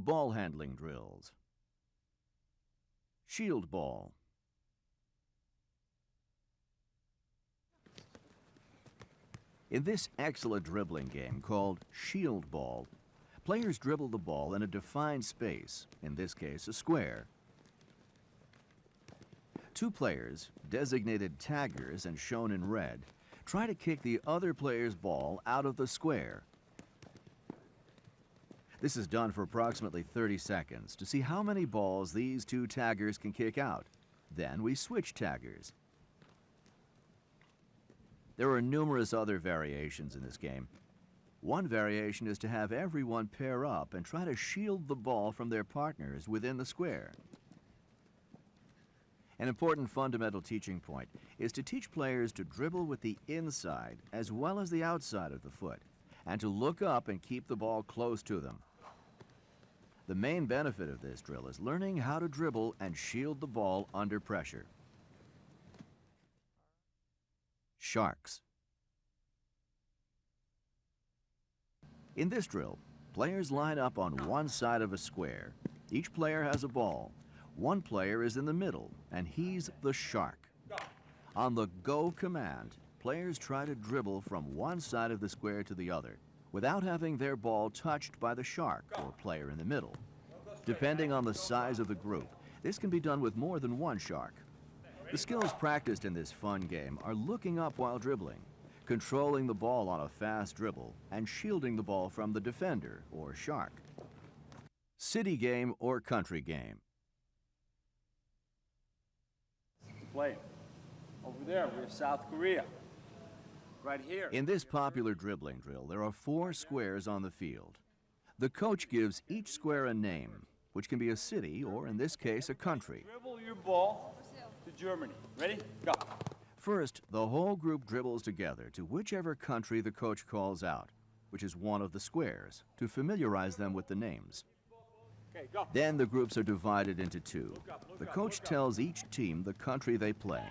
Ball handling drills. Shield ball. In this excellent dribbling game called shield ball, players dribble the ball in a defined space, in this case a square. Two players, designated taggers and shown in red, try to kick the other player's ball out of the square. This is done for approximately 30 seconds to see how many balls these two taggers can kick out. Then we switch taggers. There are numerous other variations in this game. One variation is to have everyone pair up and try to shield the ball from their partners within the square. An important fundamental teaching point is to teach players to dribble with the inside as well as the outside of the foot, and to look up and keep the ball close to them. The main benefit of this drill is learning how to dribble and shield the ball under pressure. Sharks. In this drill, players line up on one side of a square. Each player has a ball. One player is in the middle, and he's the shark. On the go command, players try to dribble from one side of the square to the other without having their ball touched by the shark or player in the middle. Depending on the size of the group, this can be done with more than one shark. The skills practiced in this fun game are looking up while dribbling, controlling the ball on a fast dribble, and shielding the ball from the defender or shark. City game or country game. Play. Over there, we're South Korea. Right here. In this popular dribbling drill, there are 4 squares on the field. The coach gives each square a name, which can be a city or, in this case, a country. Dribble your ball to Germany. Ready? Go. First, the whole group dribbles together to whichever country the coach calls out, which is one of the squares, to familiarize them with the names. Okay, go. Then the groups are divided into 2. The coach tells each team the country they play,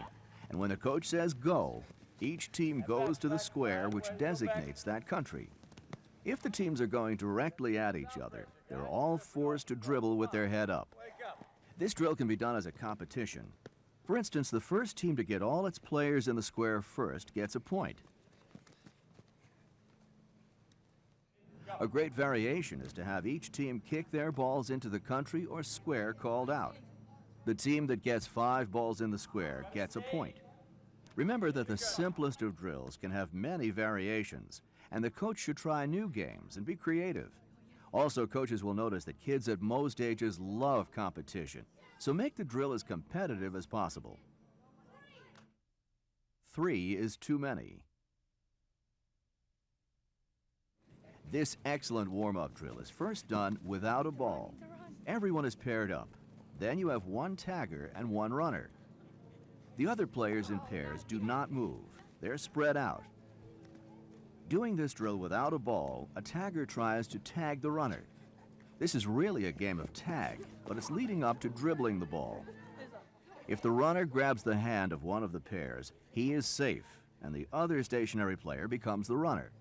and when the coach says go, each team goes to the square which designates that country. If the teams are going directly at each other, they're all forced to dribble with their head up. This drill can be done as a competition. For instance, the first team to get all its players in the square first gets a point. A great variation is to have each team kick their balls into the country or square called out. The team that gets 5 balls in the square gets a point. Remember that the simplest of drills can have many variations, and the coach should try new games and be creative. Also, coaches will notice that kids at most ages love competition, so make the drill as competitive as possible. 3 is too many. This excellent warm-up drill is first done without a ball. Everyone is paired up. Then you have one tagger and one runner. The other players in pairs do not move. They're spread out. Doing this drill without a ball, a tagger tries to tag the runner. This is really a game of tag, but it's leading up to dribbling the ball. If the runner grabs the hand of one of the pairs, he is safe, and the other stationary player becomes the runner.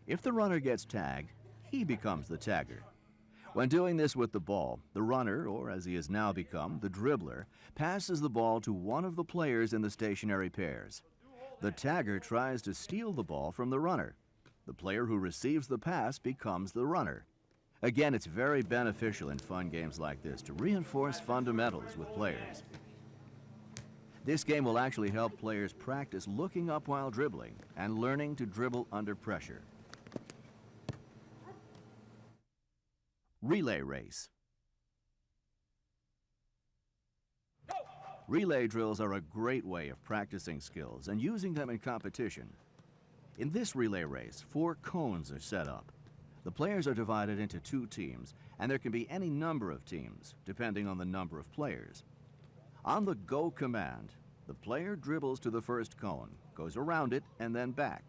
If the runner gets tagged, he becomes the tagger. When doing this with the ball, the runner, or as he has now become, the dribbler, passes the ball to one of the players in the stationary pairs. The tagger tries to steal the ball from the runner. The player who receives the pass becomes the runner. Again, it's very beneficial in fun games like this to reinforce fundamentals with players. This game will actually help players practice looking up while dribbling and learning to dribble under pressure. Relay race. Relay drills are a great way of practicing skills and using them in competition. In this relay race, 4 cones are set up. The players are divided into 2 teams, and there can be any number of teams, depending on the number of players. On the go command, the player dribbles to the first cone, goes around it, and then back.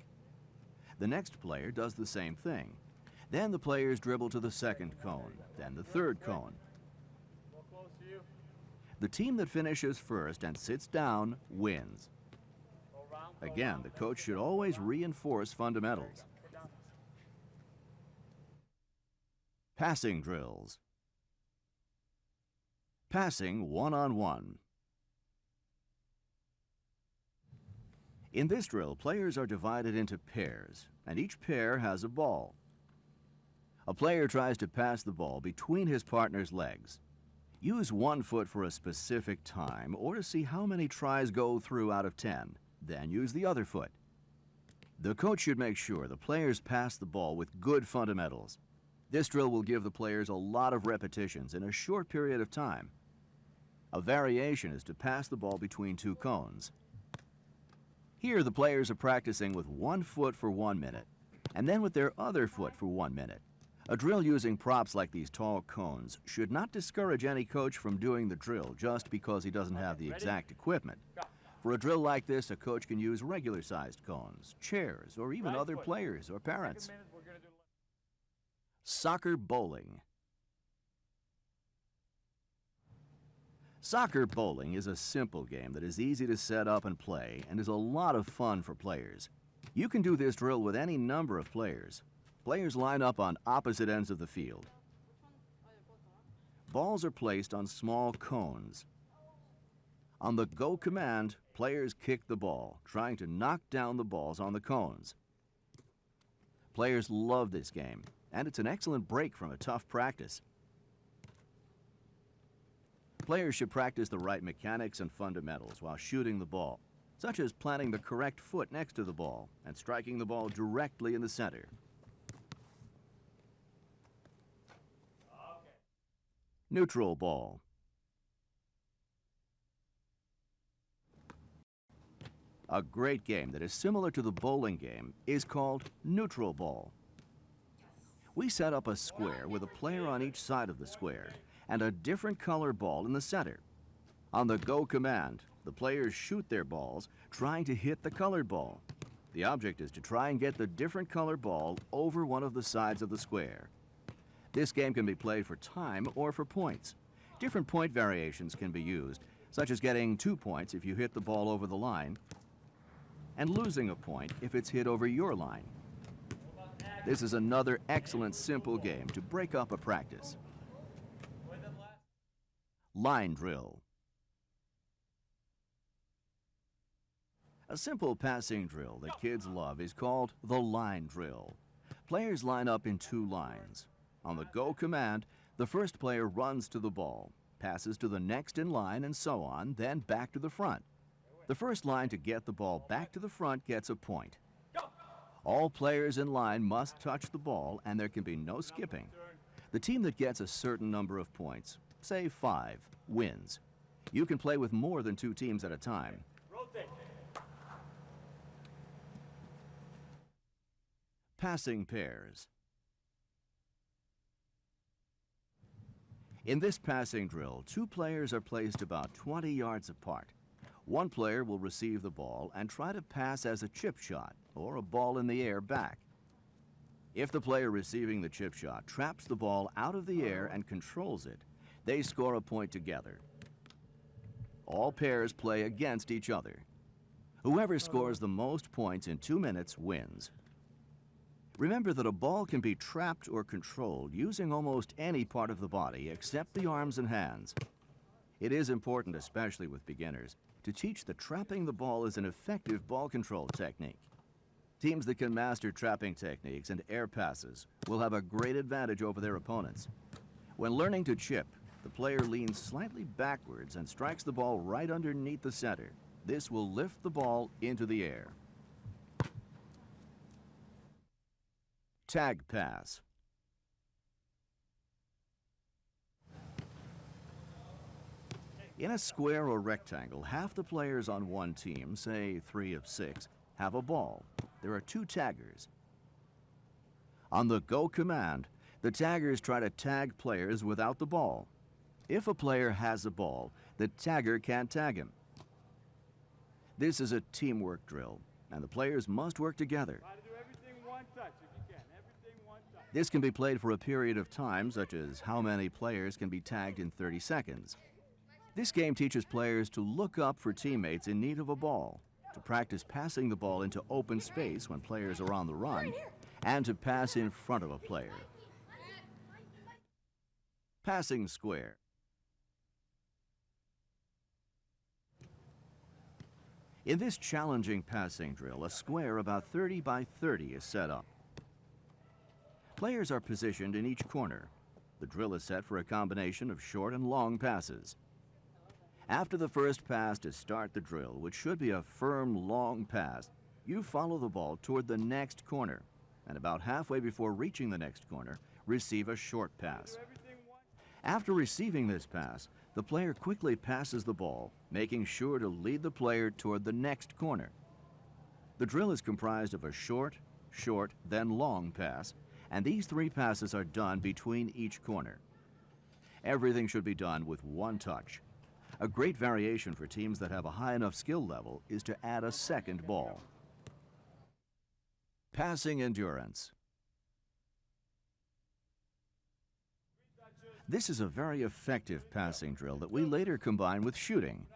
The next player does the same thing. Then the players dribble to the second cone, then the third cone. The team that finishes first and sits down wins. Again, the coach should always reinforce fundamentals. Passing drills. Passing one-on-one. In this drill, players are divided into pairs, and each pair has a ball. A player tries to pass the ball between his partner's legs. Use one foot for a specific time or to see how many tries go through out of 10. Then use the other foot. The coach should make sure the players pass the ball with good fundamentals. This drill will give the players a lot of repetitions in a short period of time. A variation is to pass the ball between two cones. Here, the players are practicing with one foot for 1 minute, and then with their other foot for 1 minute. A drill using props like these tall cones should not discourage any coach from doing the drill just because he doesn't have the exact equipment. For a drill like this, a coach can use regular-sized cones, chairs, or even other players or parents. Soccer bowling. Soccer bowling is a simple game that is easy to set up and play and is a lot of fun for players. You can do this drill with any number of players. Players line up on opposite ends of the field. Balls are placed on small cones. On the go command, players kick the ball, trying to knock down the balls on the cones. Players love this game, and it's an excellent break from a tough practice. Players should practice the right mechanics and fundamentals while shooting the ball, such as planting the correct foot next to the ball and striking the ball directly in the center. Neutral ball. A great game that is similar to the bowling game is called neutral ball. We set up a square with a player on each side of the square and a different color ball in the center. On the go command, the players shoot their balls, trying to hit the colored ball. The object is to try and get the different color ball over one of the sides of the square. This game can be played for time or for points. Different point variations can be used, such as getting 2 points if you hit the ball over the line, and losing a point if it's hit over your line. This is another excellent simple game to break up a practice. Line drill. A simple passing drill that kids love is called the line drill. Players line up in 2 lines. On the go command, the first player runs to the ball, passes to the next in line, and so on, then back to the front. The first line to get the ball back to the front gets a point. All players in line must touch the ball, and there can be no skipping. The team that gets a certain number of points, say 5, wins. You can play with more than 2 teams at a time. Passing pairs. In this passing drill, 2 players are placed about 20 yards apart. One player will receive the ball and try to pass as a chip shot or a ball in the air back. If the player receiving the chip shot traps the ball out of the air and controls it, they score a point together. All pairs play against each other. Whoever scores the most points in 2 minutes wins. Remember that a ball can be trapped or controlled using almost any part of the body except the arms and hands. It is important, especially with beginners, to teach that trapping the ball is an effective ball control technique. Teams that can master trapping techniques and air passes will have a great advantage over their opponents. When learning to chip, the player leans slightly backwards and strikes the ball right underneath the center. This will lift the ball into the air. Tag pass. In a square or rectangle, half the players on one team, say 3 of 6, have a ball. There are 2 taggers. On the go command, the taggers try to tag players without the ball. If a player has a ball, the tagger can't tag him. This is a teamwork drill, and the players must work together. This can be played for a period of time, such as how many players can be tagged in 30 seconds. This game teaches players to look up for teammates in need of a ball, to practice passing the ball into open space when players are on the run, and to pass in front of a player. Passing square. In this challenging passing drill, a square about 30 by 30 is set up. Players are positioned in each corner. The drill is set for a combination of short and long passes. After the first pass to start the drill, which should be a firm, long pass, you follow the ball toward the next corner, and about halfway before reaching the next corner, receive a short pass. After receiving this pass, the player quickly passes the ball, making sure to lead the player toward the next corner. The drill is comprised of a short, then long pass, and these 3 passes are done between each corner. Everything should be done with one touch. A great variation for teams that have a high enough skill level is to add a second ball. Passing endurance. This is a very effective passing drill that we later combine with shooting.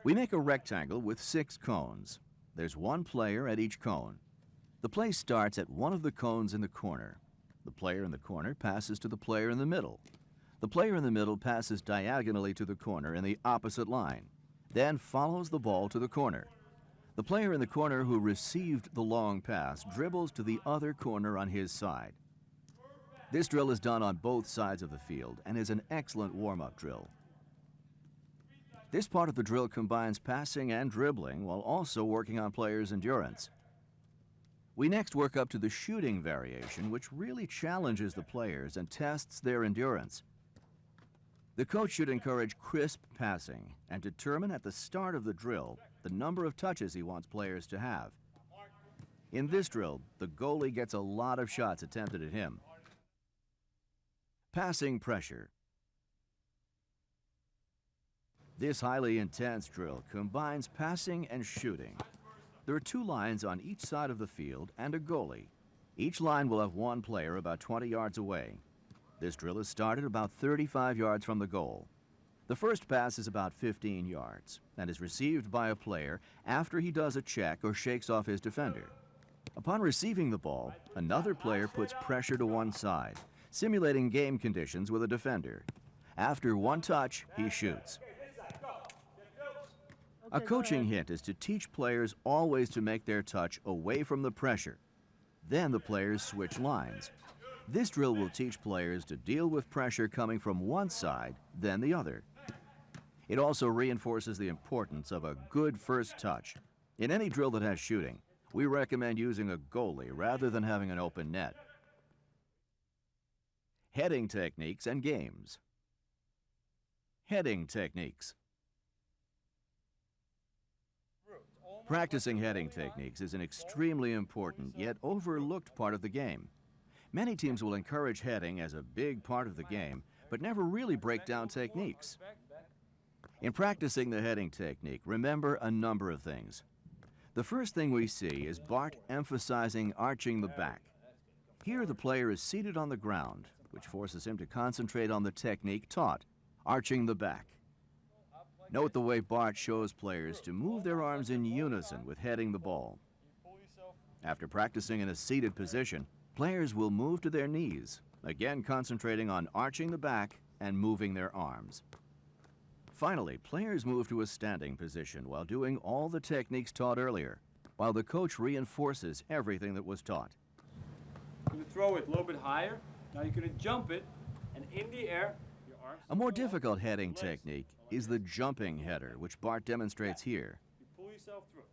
We make a rectangle with 6 cones. There's 1 player at each cone. The play starts at one of the cones in the corner. The player in the corner passes to the player in the middle. The player in the middle passes diagonally to the corner in the opposite line, then follows the ball to the corner. The player in the corner who received the long pass dribbles to the other corner on his side. This drill is done on both sides of the field and is an excellent warm-up drill. This part of the drill combines passing and dribbling while also working on players' endurance. We next work up to the shooting variation, which really challenges the players and tests their endurance. The coach should encourage crisp passing and determine at the start of the drill the number of touches he wants players to have. In this drill, the goalie gets a lot of shots attempted at him. Passing pressure. This highly intense drill combines passing and shooting. There are 2 lines on each side of the field and a goalie. Each line will have 1 player about 20 yards away. This drill is started about 35 yards from the goal. The first pass is about 15 yards and is received by a player after he does a check or shakes off his defender. Upon receiving the ball, another player puts pressure to one side, simulating game conditions with a defender. After 1 touch, he shoots. A coaching hint is to teach players always to make their touch away from the pressure. Then the players switch lines. This drill will teach players to deal with pressure coming from one side, then the other. It also reinforces the importance of a good first touch. In any drill that has shooting, we recommend using a goalie rather than having an open net. Heading techniques and games. Heading techniques. Practicing heading techniques is an extremely important yet overlooked part of the game. Many teams will encourage heading as a big part of the game, but never really break down techniques. In practicing the heading technique, remember a number of things. The first thing we see is Bart emphasizing arching the back. Here the player is seated on the ground, which forces him to concentrate on the technique taught, arching the back. Note the way Bart shows players to move their arms in unison with heading the ball. After practicing in a seated position, players will move to their knees, again concentrating on arching the back and moving their arms. Finally, players move to a standing position while doing all the techniques taught earlier, while the coach reinforces everything that was taught. You're going to throw it a little bit higher. Now you're going to jump it, and in the air, your arms... A more difficult heading technique is the jumping header, which Bart demonstrates here. You pull yourself through.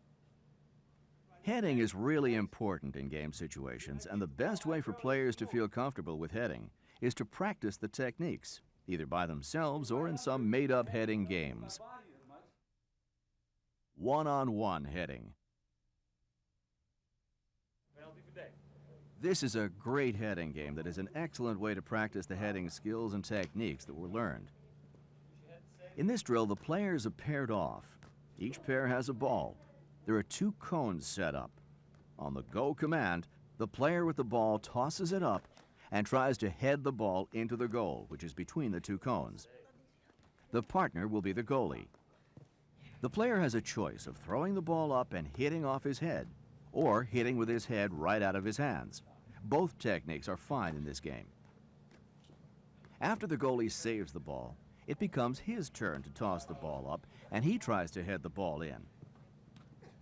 Heading is really important in game situations, and the best way for players to feel comfortable with heading is to practice the techniques, either by themselves or in some made-up heading games. One-on-one heading. This is a great heading game that is an excellent way to practice the heading skills and techniques that were learned. In this drill, the players are paired off. Each pair has a ball. There are 2 cones set up. On the go command, the player with the ball tosses it up and tries to head the ball into the goal, which is between the 2 cones. The partner will be the goalie. The player has a choice of throwing the ball up and hitting off his head, or hitting with his head right out of his hands. Both techniques are fine in this game. After the goalie saves the ball, it becomes his turn to toss the ball up, and he tries to head the ball in.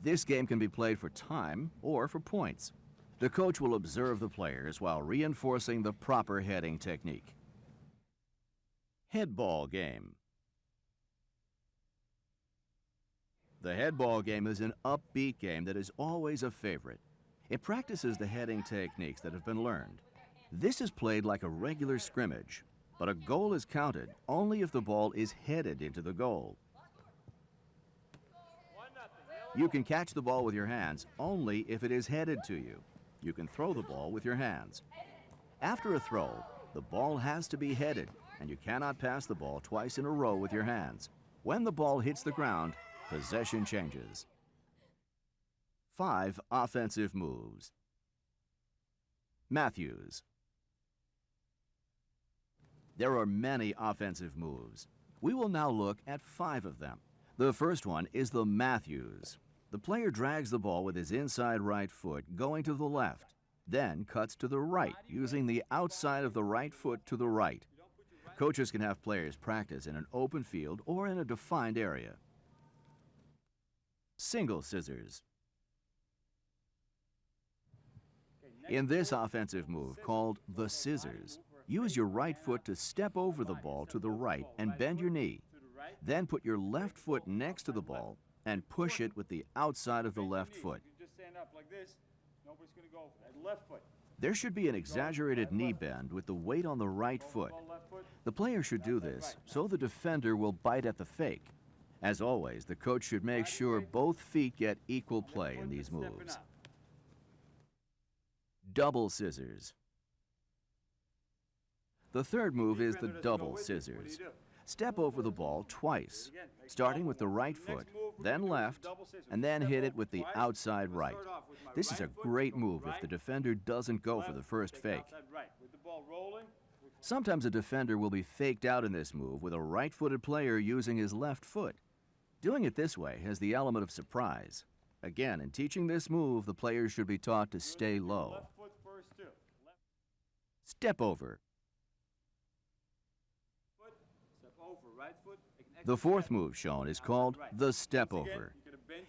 This game can be played for time or for points. The coach will observe the players while reinforcing the proper heading technique. Headball game. The headball game is an upbeat game that is always a favorite. It practices the heading techniques that have been learned. This is played like a regular scrimmage, but a goal is counted only if the ball is headed into the goal. You can catch the ball with your hands only if it is headed to you. You can throw the ball with your hands. After a throw, the ball has to be headed, and you cannot pass the ball twice in a row with your hands. When the ball hits the ground, possession changes. 5 offensive moves. Matthews. There are many offensive moves. We will now look at 5 of them. The first one is the Matthews. The player drags the ball with his inside right foot going to the left, then cuts to the right using the outside of the right foot to the right. Coaches can have players practice in an open field or in a defined area. Single scissors. In this offensive move called the scissors, use your right foot to step over the ball to the right and bend your knee. Then put your left foot next to the ball and push it with the outside of the left foot. There should be an exaggerated knee bend with the weight on the right foot. The player should do this so the defender will bite at the fake. As always, the coach should make sure both feet get equal play in these moves. Double scissors. The third move is the double scissors. Step over the ball twice, starting with the right foot, then left, and then hit it with the outside right. This is a great move if the defender doesn't go for the first fake. Sometimes a defender will be faked out in this move with a right-footed player using his left foot. Doing it this way has the element of surprise. Again, in teaching this move, the players should be taught to stay low. Step over. The fourth move shown is called the step over.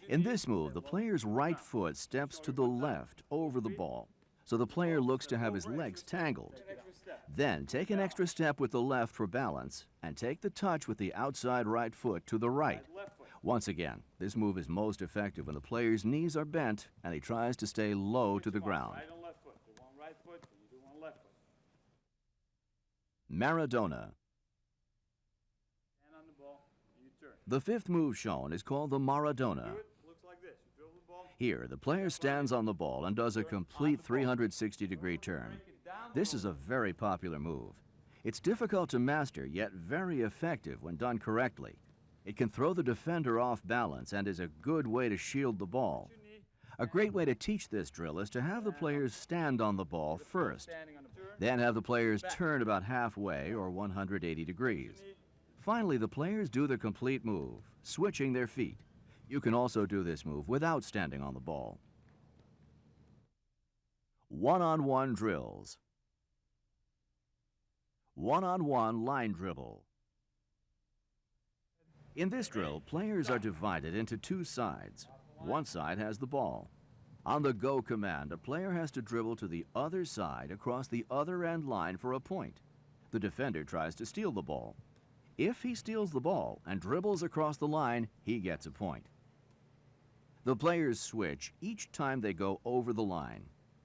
In this move, the player's right foot steps to the left over the ball, so the player looks to have his legs tangled. Then take an extra step with the left for balance and take the touch with the outside right foot to the right. Once again, this move is most effective when the player's knees are bent and he tries to stay low to the ground. Maradona. The fifth move shown is called the Maradona. Here, the player stands on the ball and does a complete 360-degree turn. This is a very popular move. It's difficult to master, yet very effective when done correctly. It can throw the defender off balance and is a good way to shield the ball. A great way to teach this drill is to have the players stand on the ball first, then have the players turn about halfway or 180 degrees. Finally, the players do the complete move, switching their feet. You can also do this move without standing on the ball. One-on-one drills. One-on-one line dribble. In this drill, players are divided into 2 sides. One side has the ball. On the go command, a player has to dribble to the other side across the other end line for a point. The defender tries to steal the ball. If he steals the ball and dribbles across the line, he gets a point. The players switch each time they go over the line.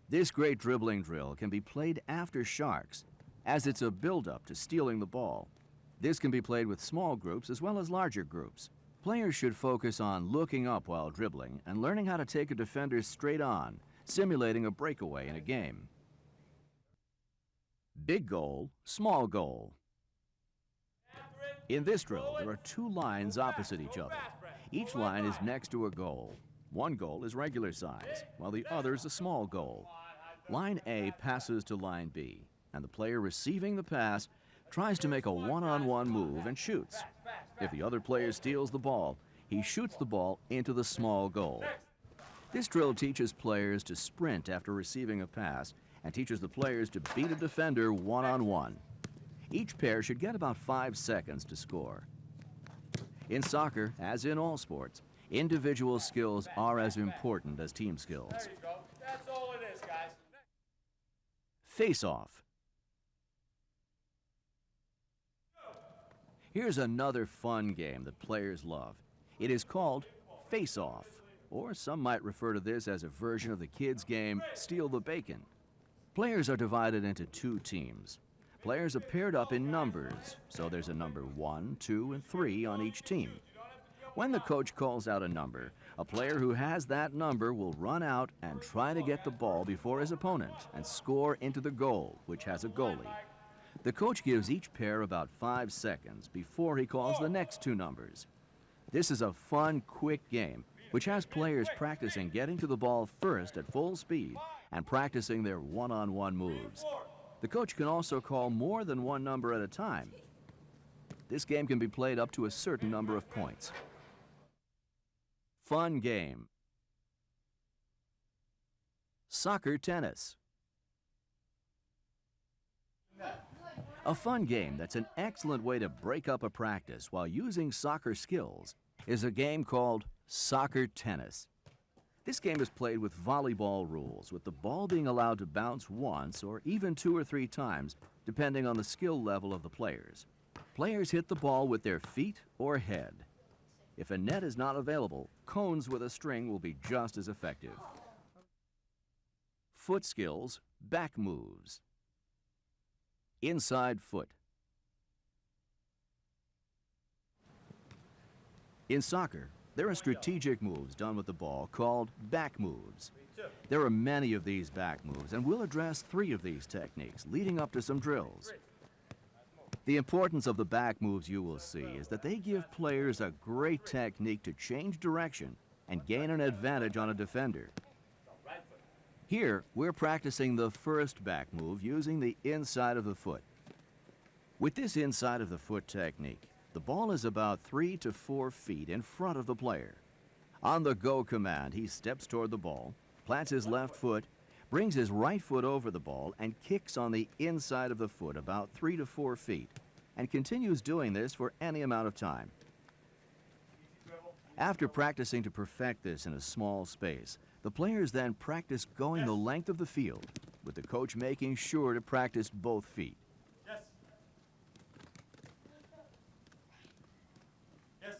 This great dribbling drill can be played after sharks, as it's a build-up to stealing the ball. This can be played with small groups as well as larger groups. Players should focus on looking up while dribbling and learning how to take a defender straight on, simulating a breakaway in a game. Big goal, small goal. In this drill, there are 2 lines opposite each other. Each line is next to a goal. One goal is regular size, while the other is a small goal. Line A passes to line B, and the player receiving the pass tries to make a one-on-one move and shoots. If the other player steals the ball, he shoots the ball into the small goal. This drill teaches players to sprint after receiving a pass and teaches the players to beat a defender one-on-one. Each pair should get about 5 seconds to score. In soccer, as in all sports, Individual skills are as important as team skills. There you go. That's all it is, guys. Face-off. Here's another fun game that players love. It is called Face-Off, or some might refer to this as a version of the kids' game Steal the Bacon. Players are divided into two teams. Players are paired up in numbers, so there's a number 1, 2, and 3 on each team. When the coach calls out a number, a player who has that number will run out and try to get the ball before his opponent and score into the goal, which has a goalie. The coach gives each pair about 5 seconds before he calls the next two numbers. This is a fun, quick game, which has players practicing getting to the ball first at full speed and practicing their one-on-one moves. The coach can also call more than one number at a time. This game can be played up to a certain number of points. Fun game. Soccer tennis. A fun game that's an excellent way to break up a practice while using soccer skills is a game called soccer tennis. This game is played with volleyball rules, with the ball being allowed to bounce once or even 2 or 3 times, depending on the skill level of the players. Players hit the ball with their feet or head. If a net is not available, cones with a string will be just as effective. Foot skills, back moves. Inside foot. In soccer, there are strategic moves done with the ball called back moves. There are many of these back moves, and we'll address 3 of these techniques leading up to some drills. The importance of the back moves you will see is that they give players a great technique to change direction and gain an advantage on a defender. Here, we're practicing the first back move using the inside of the foot. With this inside of the foot technique, the ball is about 3 to 4 feet in front of the player. On the go command, he steps toward the ball, plants his left foot, brings his right foot over the ball, and kicks on the inside of the foot about 3 to 4 feet, and continues doing this for any amount of time. After practicing to perfect this in a small space, the players then practice going the length of the field, with the coach making sure to practice both feet. Yes. Yes.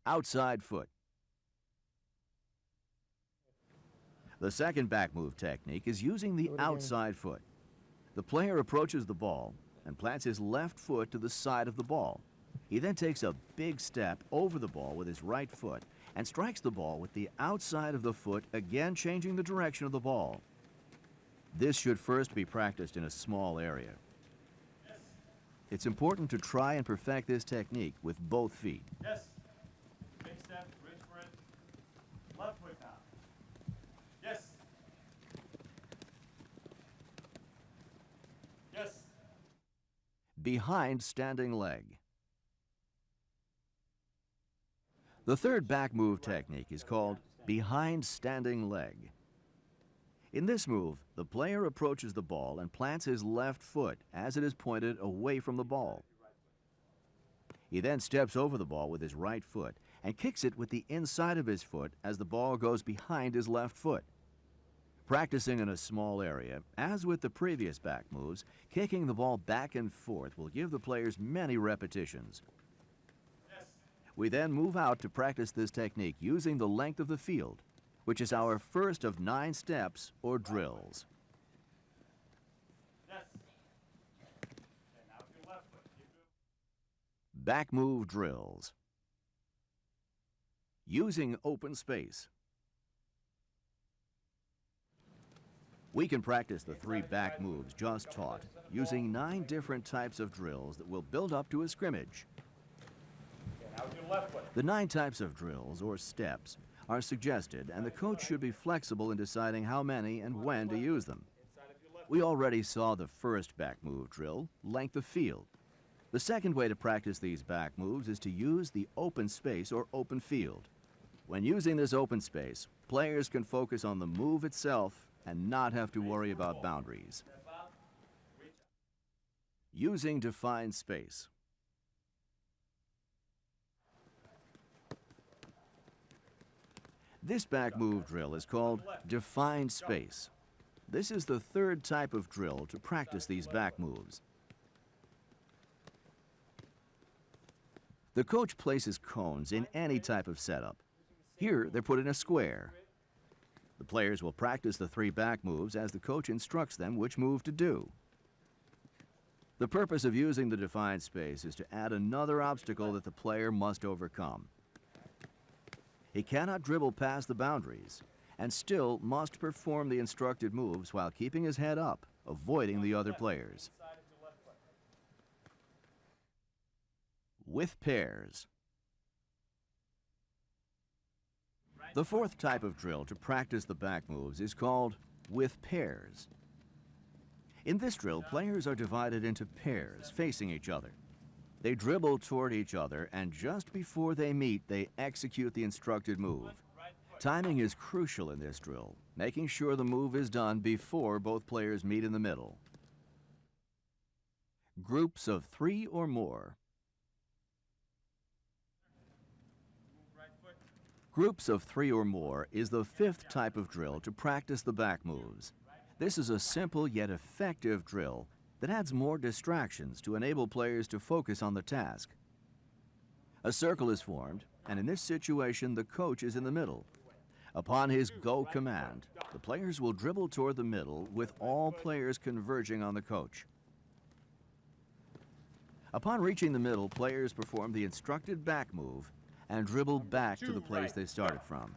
Outside foot. The second back move technique is using the outside foot. The player approaches the ball and plants his left foot to the side of the ball. He then takes a big step over the ball with his right foot and strikes the ball with the outside of the foot, again changing the direction of the ball. This should first be practiced in a small area. It's important to try and perfect this technique with both feet. Yes. Big step, reach for it. Left foot now. Yes. Yes. Behind standing leg. The third back move technique is called behind standing leg. In this move, the player approaches the ball and plants his left foot as it is pointed away from the ball. He then steps over the ball with his right foot and kicks it with the inside of his foot as the ball goes behind his left foot. Practicing in a small area, as with the previous back moves, kicking the ball back and forth will give the players many repetitions. We then move out to practice this technique using the length of the field, which is our first of 9 steps or drills. Yes. Okay, now with your left foot. Back move drills. Using open space. We can practice the 3 back moves just taught using 9 different types of drills that will build up to a scrimmage. Now with your left foot. The 9 types of drills, or steps, are suggested, and the coach should be flexible in deciding how many and when to use them. We already saw the first back move drill, length of field. The second way to practice these back moves is to use the open space or open field. When using this open space, players can focus on the move itself and not have to worry about boundaries. Using defined space. This back move drill is called defined space. This is the third type of drill to practice these back moves. The coach places cones in any type of setup. Here, they're put in a square. The players will practice the three back moves as the coach instructs them which move to do. The purpose of using the defined space is to add another obstacle that the player must overcome. He cannot dribble past the boundaries and still must perform the instructed moves while keeping his head up, avoiding the other players. With pairs. The fourth type of drill to practice the back moves is called with pairs. In this drill, players are divided into pairs facing each other. They dribble toward each other, and just before they meet, they execute the instructed move. Timing is crucial in this drill, making sure the move is done before both players meet in the middle. Groups of 3 or more. Groups of 3 or more is the fifth type of drill to practice the back moves. This is a simple yet effective drill that adds more distractions to enable players to focus on the task. A circle is formed, and in this situation, the coach is in the middle. Upon his go command, the players will dribble toward the middle with all players converging on the coach. Upon reaching the middle, players perform the instructed back move and dribble back to the place they started from.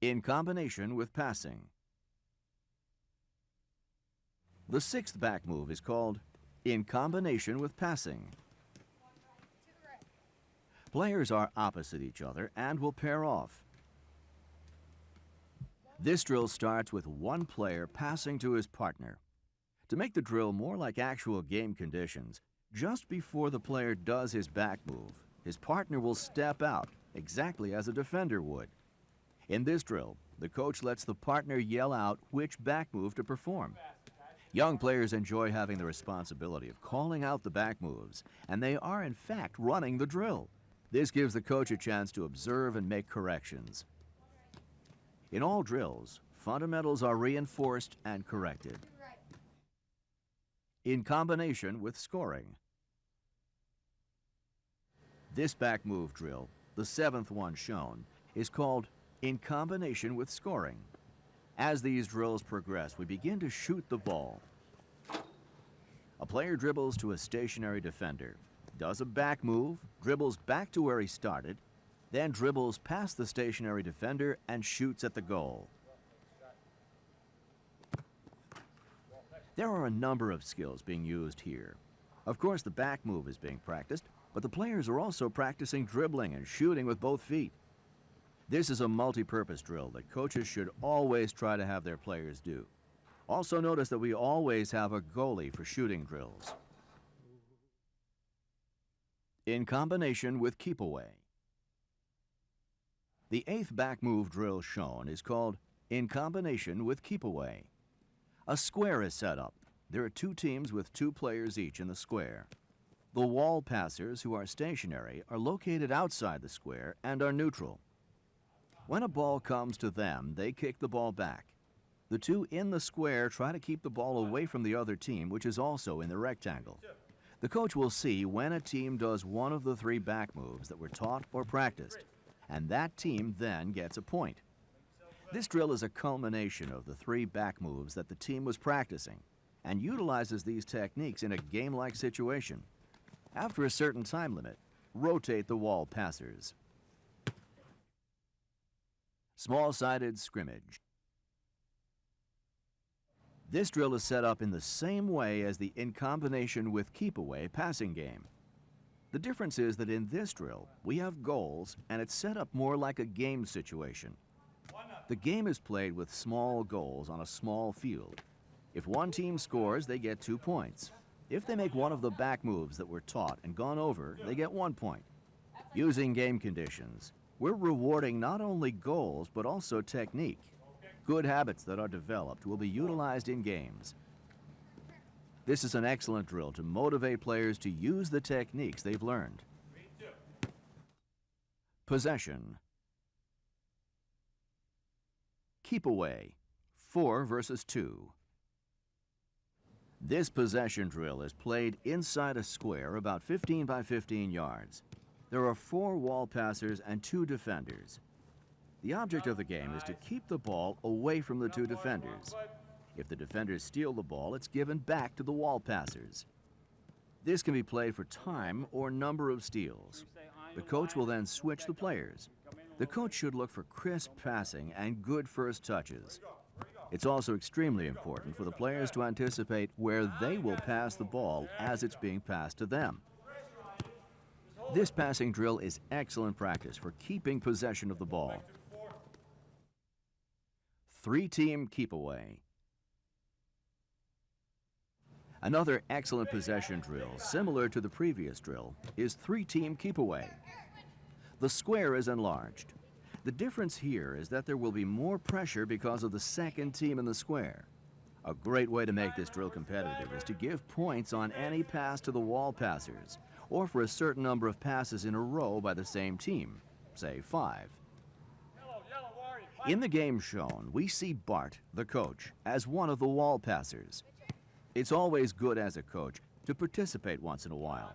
In combination with passing. The sixth back move is called in combination with passing. Players are opposite each other and will pair off. This drill starts with one player passing to his partner. To make the drill more like actual game conditions, just before the player does his back move, his partner will step out, exactly as a defender would. In this drill, the coach lets the partner yell out which back move to perform. Young players enjoy having the responsibility of calling out the back moves, and they are in fact running the drill. This gives the coach a chance to observe and make corrections. In all drills, fundamentals are reinforced and corrected. In combination with scoring. This back move drill, the seventh one shown, is called in combination with scoring. As these drills progress, we begin to shoot the ball. A player dribbles to a stationary defender, does a back move, dribbles back to where he started, then dribbles past the stationary defender and shoots at the goal. There are a number of skills being used here. Of course, the back move is being practiced, but the players are also practicing dribbling and shooting with both feet. This is a multi-purpose drill that coaches should always try to have their players do. Also notice that we always have a goalie for shooting drills. In combination with keep away. The eighth back move drill shown is called in combination with keep away. A square is set up. There are two teams with two players each in the square. The wall passers, who are stationary, are located outside the square and are neutral. When a ball comes to them, they kick the ball back. The two in the square try to keep the ball away from the other team, which is also in the rectangle. The coach will see when a team does one of the three back moves that were taught or practiced, and that team then gets a point. This drill is a culmination of the three back moves that the team was practicing and utilizes these techniques in a game-like situation. After a certain time limit, rotate the wall passers. Small-sided scrimmage. This drill is set up in the same way as the in combination with keep away passing game. The difference is that in this drill, we have goals and it's set up more like a game situation. The game is played with small goals on a small field. If one team scores, they get 2 points. If they make one of the back moves that were taught and gone over, they get 1 point. Using game conditions, we're rewarding not only goals, but also technique. Good habits that are developed will be utilized in games. This is an excellent drill to motivate players to use the techniques they've learned. Possession. Keep away. 4 versus 2. This possession drill is played inside a square about 15 by 15 yards. There are 4 wall passers and 2 defenders. The object of the game is to keep the ball away from the 2 defenders. If the defenders steal the ball, it's given back to the wall passers. This can be played for time or number of steals. The coach will then switch the players. The coach should look for crisp passing and good first touches. It's also extremely important for the players to anticipate where they will pass the ball as it's being passed to them. This passing drill is excellent practice for keeping possession of the ball. 3-team keep away. Another excellent possession drill, similar to the previous drill, is 3-team keep away. The square is enlarged. The difference here is that there will be more pressure because of the second team in the square. A great way to make this drill competitive is to give points on any pass to the wall passers, or for a certain number of passes in a row by the same team, say 5. In the game shown, we see Bart, the coach, as one of the wall passers. It's always good as a coach to participate once in a while.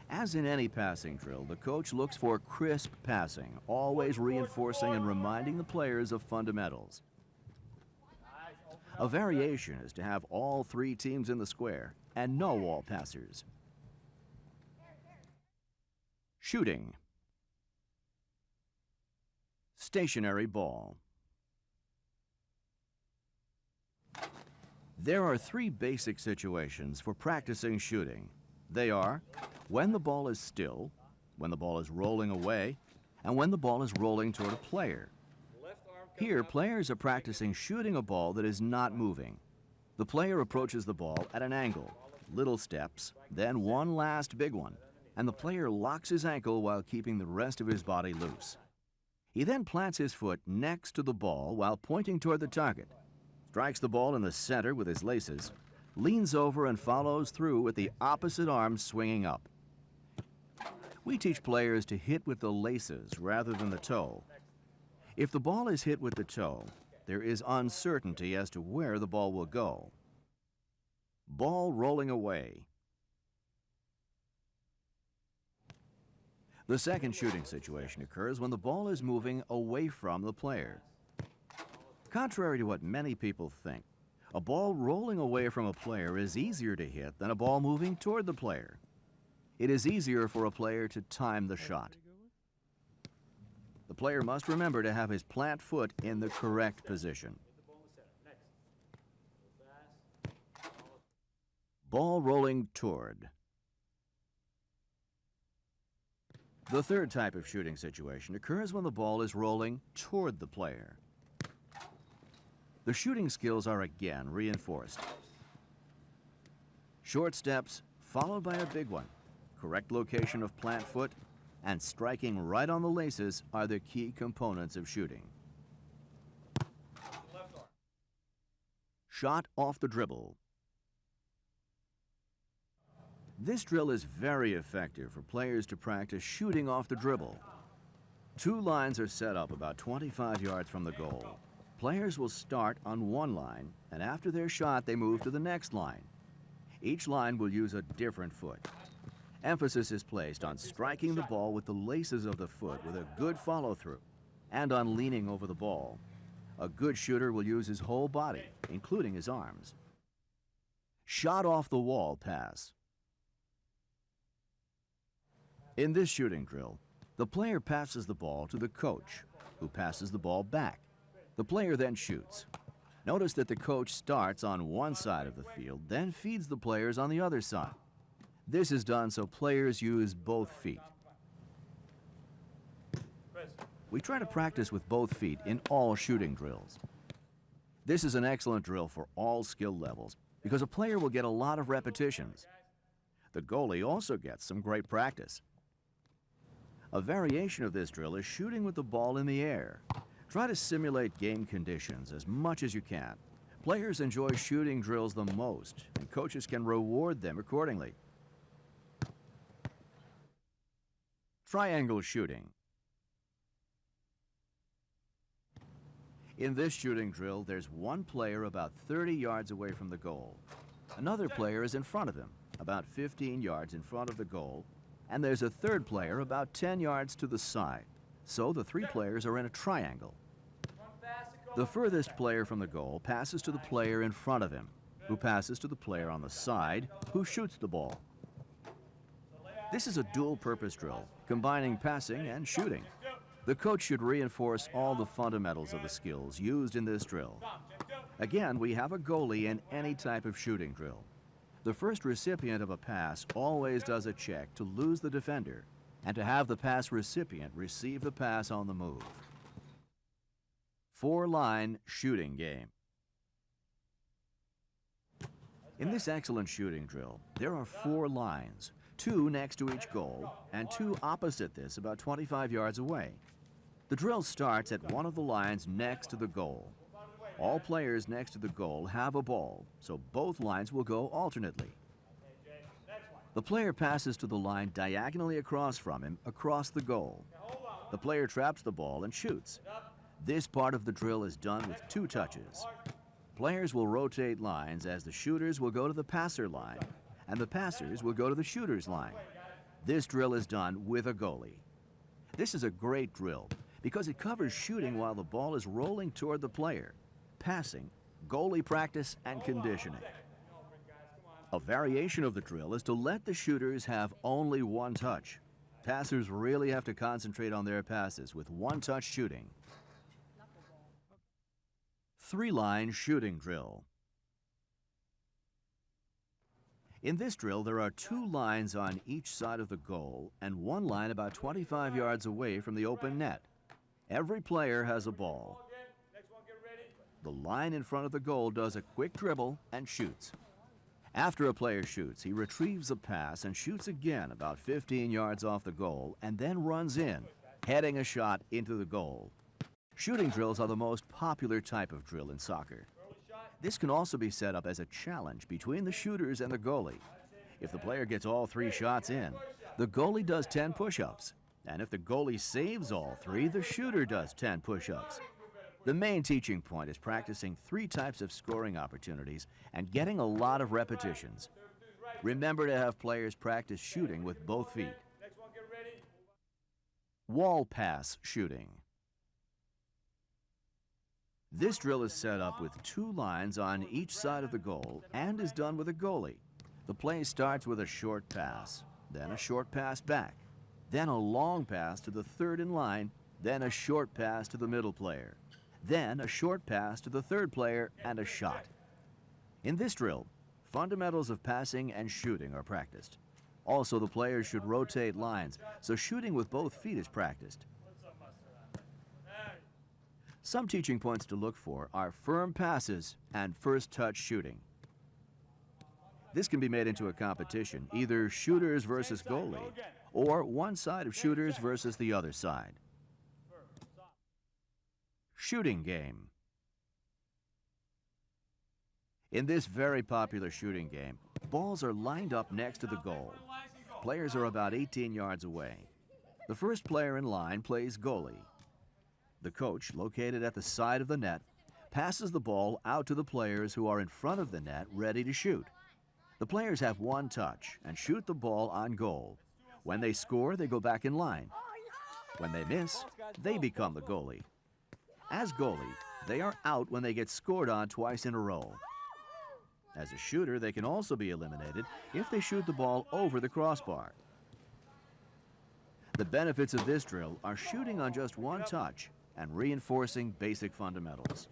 As in any passing drill, the coach looks for crisp passing, always reinforcing and reminding the players of fundamentals. A variation is to have all 3 teams in the square and no wall passers. Shooting. Stationary ball. There are 3 basic situations for practicing shooting. They are when the ball is still, when the ball is rolling away, and when the ball is rolling toward a player. Here, players are practicing shooting a ball that is not moving. The player approaches the ball at an angle, little steps, then one last big one, and the player locks his ankle while keeping the rest of his body loose. He then plants his foot next to the ball while pointing toward the target, strikes the ball in the center with his laces, leans over and follows through with the opposite arm swinging up. We teach players to hit with the laces rather than the toe. If the ball is hit with the toe, there is uncertainty as to where the ball will go. Ball rolling away. The second shooting situation occurs when the ball is moving away from the player. Contrary to what many people think, a ball rolling away from a player is easier to hit than a ball moving toward the player. It is easier for a player to time the shot. The player must remember to have his plant foot in the correct position. Ball rolling toward. The third type of shooting situation occurs when the ball is rolling toward the player. The shooting skills are again reinforced. Short steps followed by a big one, correct location of plant foot, and striking right on the laces are the key components of shooting. Shot off the dribble. This drill is very effective for players to practice shooting off the dribble. 2 lines are set up about 25 yards from the goal. Players will start on one line, and after their shot, they move to the next line. Each line will use a different foot. Emphasis is placed on striking the ball with the laces of the foot with a good follow-through, and on leaning over the ball. A good shooter will use his whole body, including his arms. Shot off the wall pass. In this shooting drill, the player passes the ball to the coach, who passes the ball back. The player then shoots. Notice that the coach starts on one side of the field, then feeds the players on the other side. This is done so players use both feet. We try to practice with both feet in all shooting drills. This is an excellent drill for all skill levels because a player will get a lot of repetitions. The goalie also gets some great practice. A variation of this drill is shooting with the ball in the air. Try to simulate game conditions as much as you can. Players enjoy shooting drills the most, and coaches can reward them accordingly. Triangle shooting. In this shooting drill, there's one player about 30 yards away from the goal. Another player is in front of him, about 15 yards in front of the goal, and there's a third player about 10 yards to the side. So the three players are in a triangle. The furthest player from the goal passes to the player in front of him, who passes to the player on the side, who shoots the ball. This is a dual-purpose drill, combining passing and shooting. The coach should reinforce all the fundamentals of the skills used in this drill. Again, we have a goalie in any type of shooting drill. The first recipient of a pass always does a check to lose the defender and to have the pass recipient receive the pass on the move. Four-line shooting game. In this excellent shooting drill, there are 4 lines, 2 next to each goal and 2 opposite this about 25 yards away. The drill starts at one of the lines next to the goal. All players next to the goal have a ball, so both lines will go alternately. The player passes to the line diagonally across from him, across the goal. The player traps the ball and shoots. This part of the drill is done with 2 touches. Players will rotate lines as the shooters will go to the passer line, and the passers will go to the shooter's line. This drill is done with a goalie. This is a great drill because it covers shooting while the ball is rolling toward the player, passing, goalie practice, and conditioning. A variation of the drill is to let the shooters have only 1 touch. Passers really have to concentrate on their passes with 1-touch shooting. 3-line shooting drill. In this drill, there are 2 lines on each side of the goal and 1 line about 25 yards away from the open net. Every player has a ball. The line in front of the goal does a quick dribble and shoots. After a player shoots, he retrieves a pass and shoots again about 15 yards off the goal and then runs in, heading a shot into the goal. Shooting drills are the most popular type of drill in soccer. This can also be set up as a challenge between the shooters and the goalie. If the player gets all 3 shots in, the goalie does 10 push-ups. And if the goalie saves all 3, the shooter does 10 push-ups. The main teaching point is practicing 3 types of scoring opportunities and getting a lot of repetitions. Remember to have players practice shooting with both feet. Wall pass shooting. This drill is set up with 2 lines on each side of the goal and is done with a goalie. The play starts with a short pass, then a short pass back, then a long pass to the third in line, then a short pass to the middle player, then a short pass to the third player and a shot. In this drill, fundamentals of passing and shooting are practiced. Also, the players should rotate lines, so shooting with both feet is practiced. Some teaching points to look for are firm passes and first touch shooting. This can be made into a competition, either shooters versus goalie, or one side of shooters versus the other side. Shooting game. In this very popular shooting game, balls are lined up next to the goal. Players are about 18 yards away. The first player in line plays goalie. The coach, located at the side of the net, passes the ball out to the players who are in front of the net ready to shoot. The players have 1 touch and shoot the ball on goal. When they score, they go back in line. When they miss, they become the goalie. As goalie, they are out when they get scored on twice in a row. As a shooter, they can also be eliminated if they shoot the ball over the crossbar. The benefits of this drill are shooting on just 1 touch and reinforcing basic fundamentals.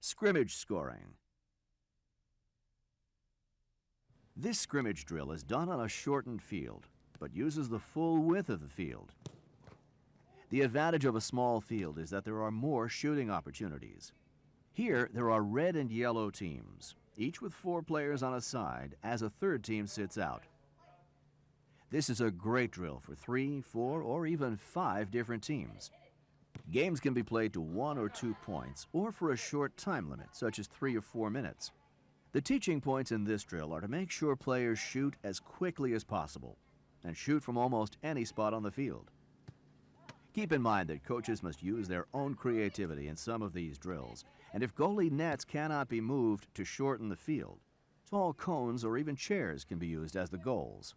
Scrimmage scoring. This scrimmage drill is done on a shortened field, but uses the full width of the field. The advantage of a small field is that there are more shooting opportunities. Here, there are red and yellow teams, each with 4 players on a side as a third team sits out. This is a great drill for 3, 4, or even 5 different teams. Games can be played to 1 or 2 points, or for a short time limit, such as 3 or 4 minutes. The teaching points in this drill are to make sure players shoot as quickly as possible, and shoot from almost any spot on the field. Keep in mind that coaches must use their own creativity in some of these drills, and if goalie nets cannot be moved to shorten the field, tall cones or even chairs can be used as the goals.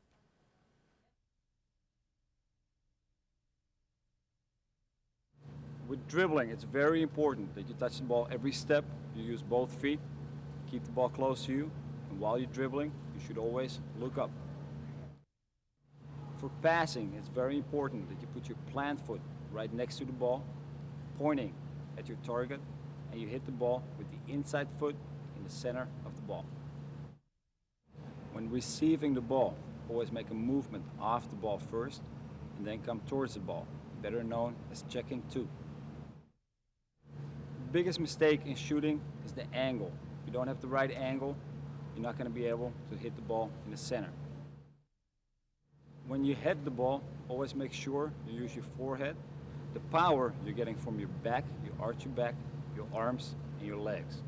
With dribbling, it's very important that you touch the ball every step. You use both feet, keep the ball close to you, and while you're dribbling, you should always look up. For passing, it's very important that you put your plant foot right next to the ball, pointing at your target, and you hit the ball with the inside foot in the center of the ball. When receiving the ball, always make a movement off the ball first, and then come towards the ball, better known as checking two. The biggest mistake in shooting is the angle. If you don't have the right angle, you're not going to be able to hit the ball in the center. When you head the ball, always make sure you use your forehead. The power you're getting from your back, you arch your back, your arms, and your legs.